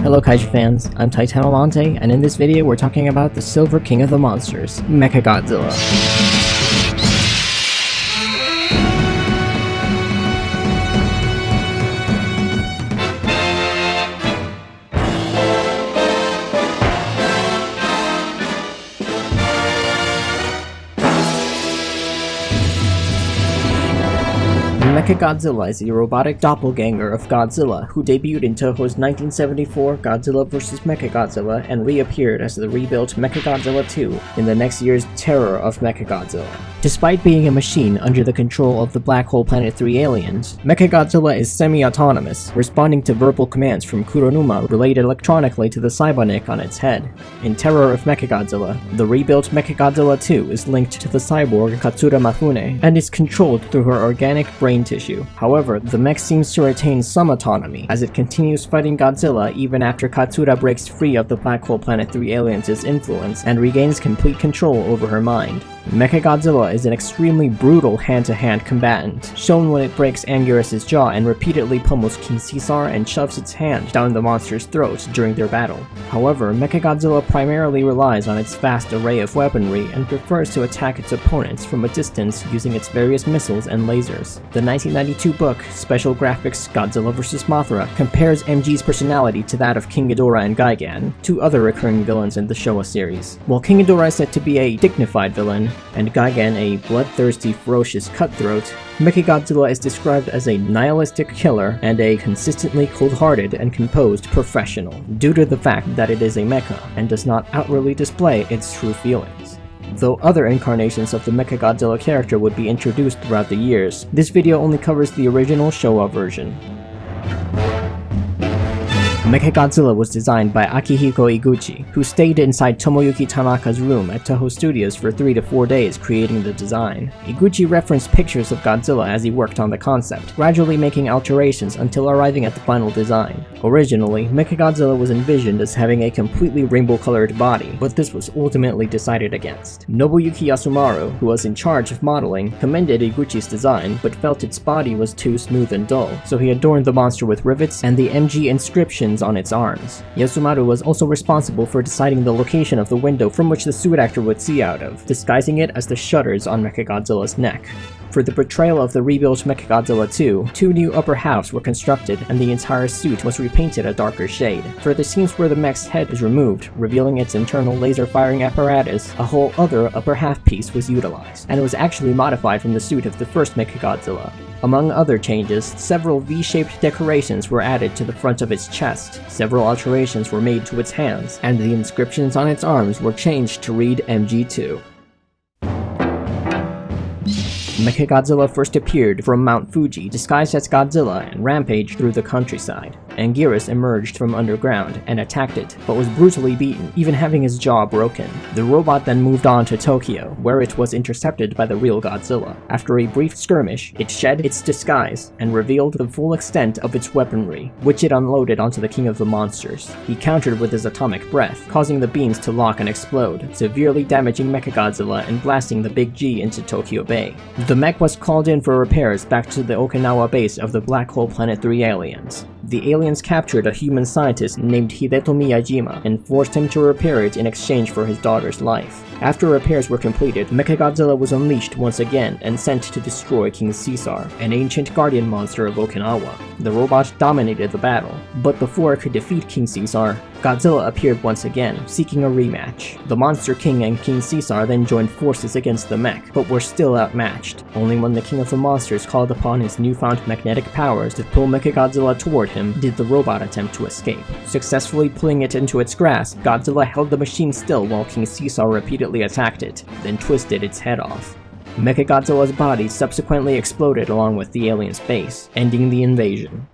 Hello Kaiju fans, I'm Titanollante, and in this video we're talking about the Silver King of the Monsters, Mechagodzilla. Mechagodzilla is a robotic doppelganger of Godzilla who debuted in Toho's 1974 Godzilla vs. Mechagodzilla and reappeared as the rebuilt Mechagodzilla 2 in the next year's Terror of Mechagodzilla. Despite being a machine under the control of the Black Hole Planet 3 aliens, Mechagodzilla is semi-autonomous, responding to verbal commands from Kuronuma relayed electronically to the Cyberneck on its head. In Terror of Mechagodzilla, the rebuilt Mechagodzilla 2 is linked to the cyborg Katsura Mafune and is controlled through her organic brain tissue. However, the mech seems to retain some autonomy, as it continues fighting Godzilla even after Katsura breaks free of the Black Hole Planet 3 aliens' influence and regains complete control over her mind. Mechagodzilla is an extremely brutal hand-to-hand combatant, shown when it breaks Anguirus' jaw and repeatedly pummels King Caesar and shoves its hand down the monster's throat during their battle. However, Mechagodzilla primarily relies on its vast array of weaponry and prefers to attack its opponents from a distance using its various missiles and lasers. The 1992 book, Special Graphics Godzilla vs. Mothra, compares MG's personality to that of King Ghidorah and Gigan, two other recurring villains in the Showa series. While King Ghidorah is said to be a dignified villain, and Gigan a bloodthirsty, ferocious cutthroat, Mechagodzilla is described as a nihilistic killer and a consistently cold-hearted and composed professional, due to the fact that it is a mecha and does not outwardly display its true feelings. Though other incarnations of the Mechagodzilla character would be introduced throughout the years, this video only covers the original Showa version. Mechagodzilla was designed by Akihiko Iguchi, who stayed inside Tomoyuki Tanaka's room at Toho Studios for 3 to 4 days creating the design. Iguchi referenced pictures of Godzilla as he worked on the concept, gradually making alterations until arriving at the final design. Originally, Mechagodzilla was envisioned as having a completely rainbow-colored body, but this was ultimately decided against. Nobuyuki Yasumaru, who was in charge of modeling, commended Iguchi's design, but felt its body was too smooth and dull, so he adorned the monster with rivets and the MG inscriptions on its arms. Yasumaru was also responsible for deciding the location of the window from which the suit actor would see out of, disguising it as the shutters on Mechagodzilla's neck. For the portrayal of the rebuilt Mechagodzilla 2, 2 new upper halves were constructed and the entire suit was repainted a darker shade. For the scenes where the mech's head is removed, revealing its internal laser firing apparatus, a whole other upper half piece was utilized, and it was actually modified from the suit of the first Mechagodzilla. Among other changes, several V-shaped decorations were added to the front of its chest, several alterations were made to its hands, and the inscriptions on its arms were changed to read MG2. Mechagodzilla first appeared from Mount Fuji disguised as Godzilla and rampaged through the countryside. Anguirus emerged from underground and attacked it, but was brutally beaten, even having his jaw broken. The robot then moved on to Tokyo, where it was intercepted by the real Godzilla. After a brief skirmish, it shed its disguise and revealed the full extent of its weaponry, which it unloaded onto the King of the Monsters. He countered with his atomic breath, causing the beams to lock and explode, severely damaging Mechagodzilla and blasting the Big G into Tokyo Bay. The mech was called in for repairs back to the Okinawa base of the Black Hole Planet 3 aliens. The aliens captured a human scientist named Hideto Miyajima and forced him to repair it in exchange for his daughter's life. After repairs were completed, Mechagodzilla was unleashed once again and sent to destroy King Caesar, an ancient guardian monster of Okinawa. The robot dominated the battle, but before it could defeat King Caesar, Godzilla appeared once again, seeking a rematch. The Monster King and King Caesar then joined forces against the mech, but were still outmatched. Only when the King of the Monsters called upon his newfound magnetic powers to pull Mechagodzilla toward him did the robot attempt to escape. Successfully pulling it into its grasp, Godzilla held the machine still while King Caesar repeatedly attacked it, then twisted its head off. Mechagodzilla's body subsequently exploded along with the alien's base, ending the invasion.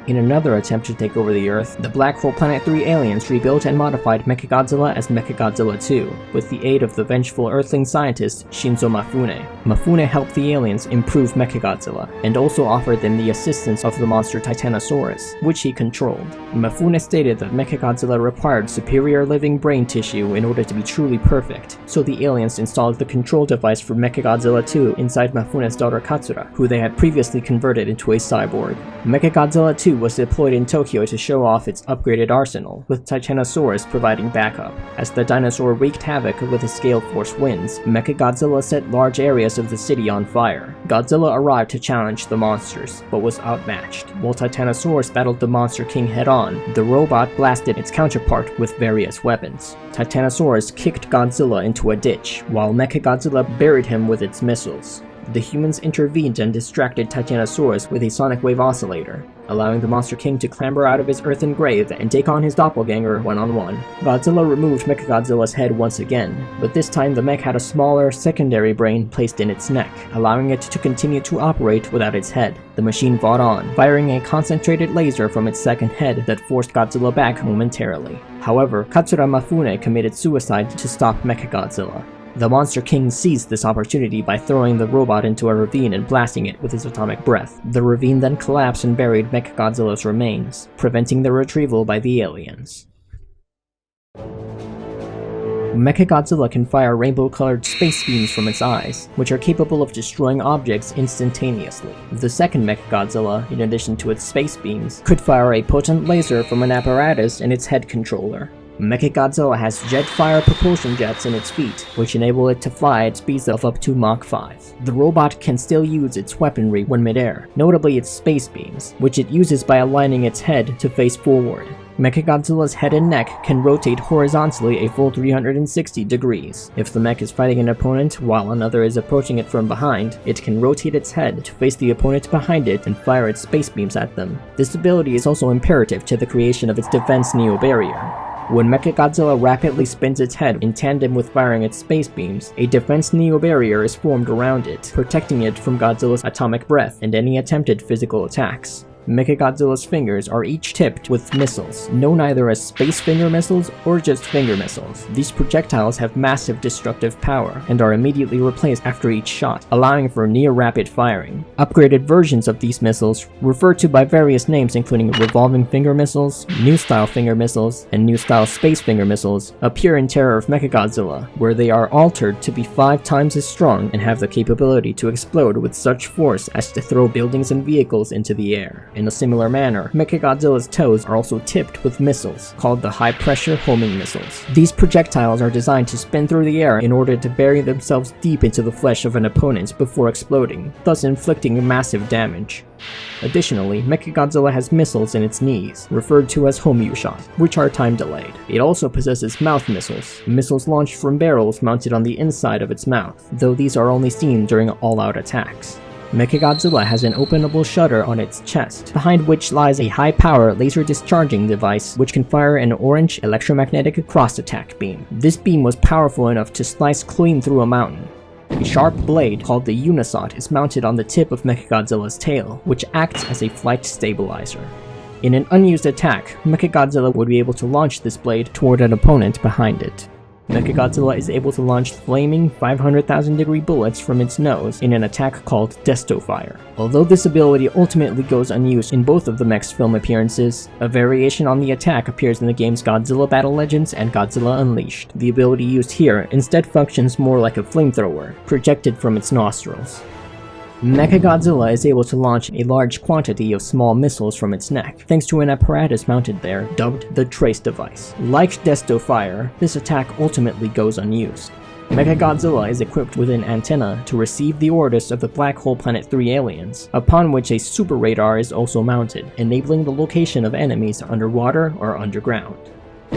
In another attempt to take over the Earth, the Black Hole Planet 3 aliens rebuilt and modified Mechagodzilla as Mechagodzilla 2, with the aid of the vengeful Earthling scientist Shinzo Mafune. Mafune helped the aliens improve Mechagodzilla, and also offered them the assistance of the monster Titanosaurus, which he controlled. Mafune stated that Mechagodzilla required superior living brain tissue in order to be truly perfect, so the aliens installed the control device for Mechagodzilla 2 inside Mafune's daughter Katsura, who they had previously converted into a cyborg. Mechagodzilla 2 II was deployed in Tokyo to show off its upgraded arsenal, with Titanosaurus providing backup. As the dinosaur wreaked havoc with his gale force winds, Mechagodzilla set large areas of the city on fire. Godzilla arrived to challenge the monsters, but was outmatched. While Titanosaurus battled the Monster King head-on, the robot blasted its counterpart with various weapons. Titanosaurus kicked Godzilla into a ditch, while Mechagodzilla buried him with its missiles. The humans intervened and distracted Titanosaurus with a sonic wave oscillator, allowing the Monster King to clamber out of his earthen grave and take on his doppelganger one-on-one. Godzilla removed Mechagodzilla's head once again, but this time the mech had a smaller, secondary brain placed in its neck, allowing it to continue to operate without its head. The machine fought on, firing a concentrated laser from its second head that forced Godzilla back momentarily. However, Katsura Mifune committed suicide to stop Mechagodzilla. The Monster King seized this opportunity by throwing the robot into a ravine and blasting it with his atomic breath. The ravine then collapsed and buried Mechagodzilla's remains, preventing their retrieval by the aliens. Mechagodzilla can fire rainbow-colored space beams from its eyes, which are capable of destroying objects instantaneously. The second Mechagodzilla, in addition to its space beams, could fire a potent laser from an apparatus in its head controller. Mechagodzilla has jet-fire propulsion jets in its feet, which enable it to fly at speeds of up to Mach 5. The robot can still use its weaponry when midair, notably its space beams, which it uses by aligning its head to face forward. Mechagodzilla's head and neck can rotate horizontally a full 360 degrees. If the mech is fighting an opponent while another is approaching it from behind, it can rotate its head to face the opponent behind it and fire its space beams at them. This ability is also imperative to the creation of its defense neo-barrier. When Mechagodzilla rapidly spins its head in tandem with firing its space beams, a defense neo-barrier is formed around it, protecting it from Godzilla's atomic breath and any attempted physical attacks. Mechagodzilla's fingers are each tipped with missiles, known either as space finger missiles or just finger missiles. These projectiles have massive destructive power and are immediately replaced after each shot, allowing for near-rapid firing. Upgraded versions of these missiles, referred to by various names including revolving finger missiles, new-style finger missiles, and new-style space finger missiles, appear in Terror of Mechagodzilla, where they are altered to be 5 times as strong and have the capability to explode with such force as to throw buildings and vehicles into the air. In a similar manner, Mechagodzilla's toes are also tipped with missiles, called the high-pressure homing missiles. These projectiles are designed to spin through the air in order to bury themselves deep into the flesh of an opponent before exploding, thus inflicting massive damage. Additionally, Mechagodzilla has missiles in its knees, referred to as Homyu shot, which are time-delayed. It also possesses mouth missiles launched from barrels mounted on the inside of its mouth, though these are only seen during all-out attacks. Mechagodzilla has an openable shutter on its chest, behind which lies a high-power laser discharging device which can fire an orange electromagnetic cross-attack beam. This beam was powerful enough to slice clean through a mountain. A sharp blade called the Unisot is mounted on the tip of Mechagodzilla's tail, which acts as a flight stabilizer. In an unused attack, Mechagodzilla would be able to launch this blade toward an opponent behind it. Mechagodzilla is able to launch flaming 500,000-degree bullets from its nose in an attack called Destofire. Although this ability ultimately goes unused in both of the mech's film appearances, a variation on the attack appears in the games Godzilla Battle Legends and Godzilla Unleashed. The ability used here instead functions more like a flamethrower, projected from its nostrils. Mechagodzilla is able to launch a large quantity of small missiles from its neck, thanks to an apparatus mounted there dubbed the Trace Device. Like Destofire, this attack ultimately goes unused. Mechagodzilla is equipped with an antenna to receive the orders of the Black Hole Planet 3 aliens, upon which a super radar is also mounted, enabling the location of enemies underwater or underground.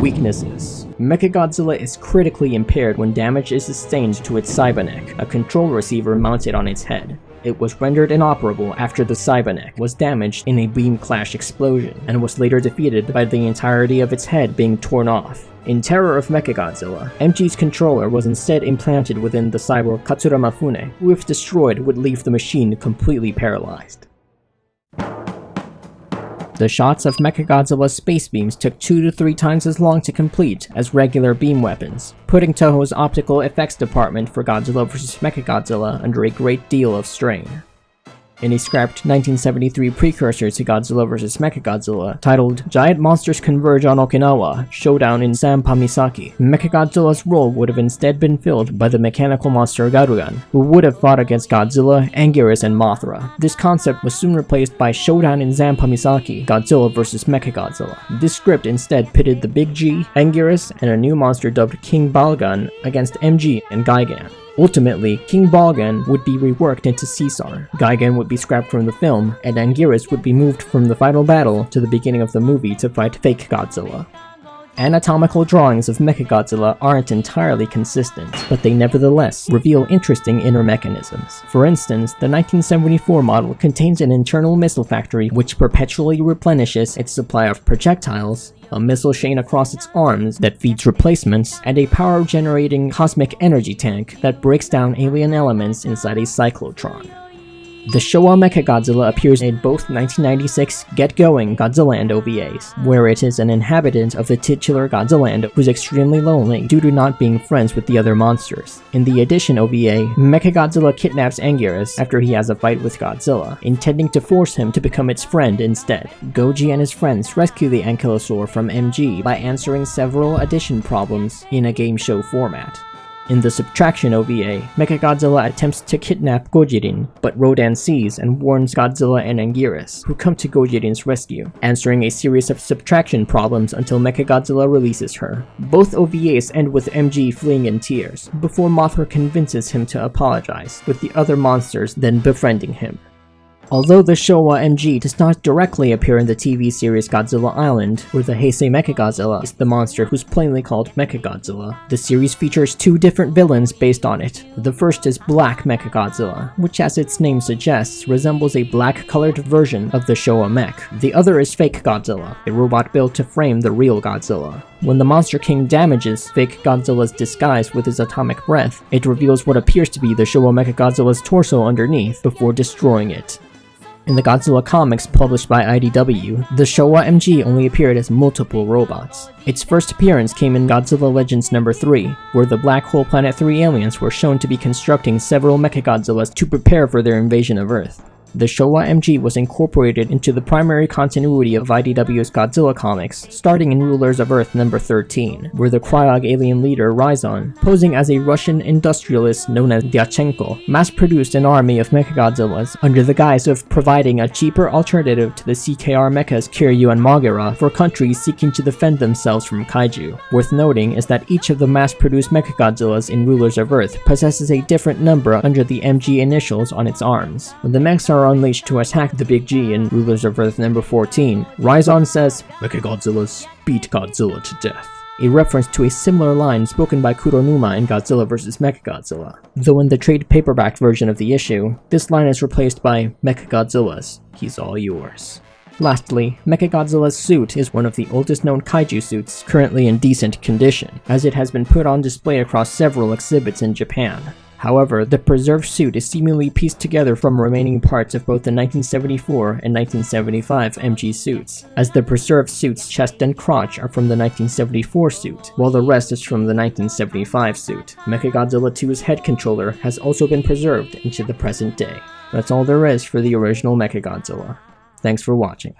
Weaknesses. Mechagodzilla is critically impaired when damage is sustained to its Cyberneck, a control receiver mounted on its head. It was rendered inoperable after the Cyberneck was damaged in a beam clash explosion, and was later defeated by the entirety of its head being torn off. In Terror of Mechagodzilla, MG's controller was instead implanted within the cyborg Katsura Mifune, who if destroyed would leave the machine completely paralyzed. The shots of Mechagodzilla's space beams took 2 to 3 times as long to complete as regular beam weapons, putting Toho's optical effects department for Godzilla vs. Mechagodzilla under a great deal of strain. In a scrapped 1973 precursor to Godzilla vs. Mechagodzilla, titled Giant Monsters Converge on Okinawa, Showdown in Sanpamisaki, Mechagodzilla's role would have instead been filled by the mechanical monster Garugan, who would have fought against Godzilla, Anguirus, and Mothra. This concept was soon replaced by Showdown in Sanpamisaki, Godzilla vs. Mechagodzilla. This script instead pitted the Big G, Anguirus, and a new monster dubbed King Balgan against MG and Gigan. Ultimately, King Balgan would be reworked into Caesar, Gigan would be scrapped from the film, and Anguirus would be moved from the final battle to the beginning of the movie to fight fake Godzilla. Anatomical drawings of Mechagodzilla aren't entirely consistent, but they nevertheless reveal interesting inner mechanisms. For instance, the 1974 model contains an internal missile factory which perpetually replenishes its supply of projectiles, a missile chain across its arms that feeds replacements, and a power-generating cosmic energy tank that breaks down alien elements inside a cyclotron. The Showa Mechagodzilla appears in both 1996 Get Going Godzillaland OVAs, where it is an inhabitant of the titular Godzillaland who's extremely lonely due to not being friends with the other monsters. In the Edition OVA, Mechagodzilla kidnaps Anguirus after he has a fight with Godzilla, intending to force him to become its friend instead. Goji and his friends rescue the Ankylosaur from MG by answering several addition problems in a game show format. In the Subtraction OVA, Mechagodzilla attempts to kidnap Gojirin, but Rodan sees and warns Godzilla and Anguirus, who come to Gojirin's rescue, answering a series of subtraction problems until Mechagodzilla releases her. Both OVAs end with MG fleeing in tears, before Mothra convinces him to apologize, with the other monsters then befriending him. Although the Showa MG does not directly appear in the TV series Godzilla Island, where the Heisei Mechagodzilla is the monster who's plainly called Mechagodzilla, the series features two different villains based on it. The first is Black Mechagodzilla, which as its name suggests resembles a black-colored version of the Showa mech. The other is Fake Godzilla, a robot built to frame the real Godzilla. When the Monster King damages Fake Godzilla's disguise with his atomic breath, it reveals what appears to be the Showa Mechagodzilla's torso underneath before destroying it. In the Godzilla comics published by IDW, the Showa MG only appeared as multiple robots. Its first appearance came in Godzilla Legends No. 3, where the Black Hole Planet 3 aliens were shown to be constructing several Mechagodzillas to prepare for their invasion of Earth. The Showa MG was incorporated into the primary continuity of IDW's Godzilla comics, starting in Rulers of Earth No. 13, where the Kryog alien leader Ryzon, posing as a Russian industrialist known as Dyachenko, mass-produced an army of Mechagodzillas under the guise of providing a cheaper alternative to the CKR mechas Kiryu and Maghera for countries seeking to defend themselves from Kaiju. Worth noting is that each of the mass-produced Mechagodzillas in Rulers of Earth possesses a different number under the MG initials on its arms. When the mechs are unleashed to attack the Big G in Rulers of Earth No. 14, Ryzon says, "Mechagodzillas beat Godzilla to death," a reference to a similar line spoken by Kuronuma in Godzilla vs. Mechagodzilla. Though in the trade paperback version of the issue, this line is replaced by "Mechagodzilla's, he's all yours." Lastly, Mechagodzilla's suit is one of the oldest known kaiju suits currently in decent condition, as it has been put on display across several exhibits in Japan. However, the preserved suit is seemingly pieced together from remaining parts of both the 1974 and 1975 MG suits, as the preserved suit's chest and crotch are from the 1974 suit, while the rest is from the 1975 suit. Mechagodzilla 2's head controller has also been preserved into the present day. That's all there is for the original Mechagodzilla. Thanks for watching.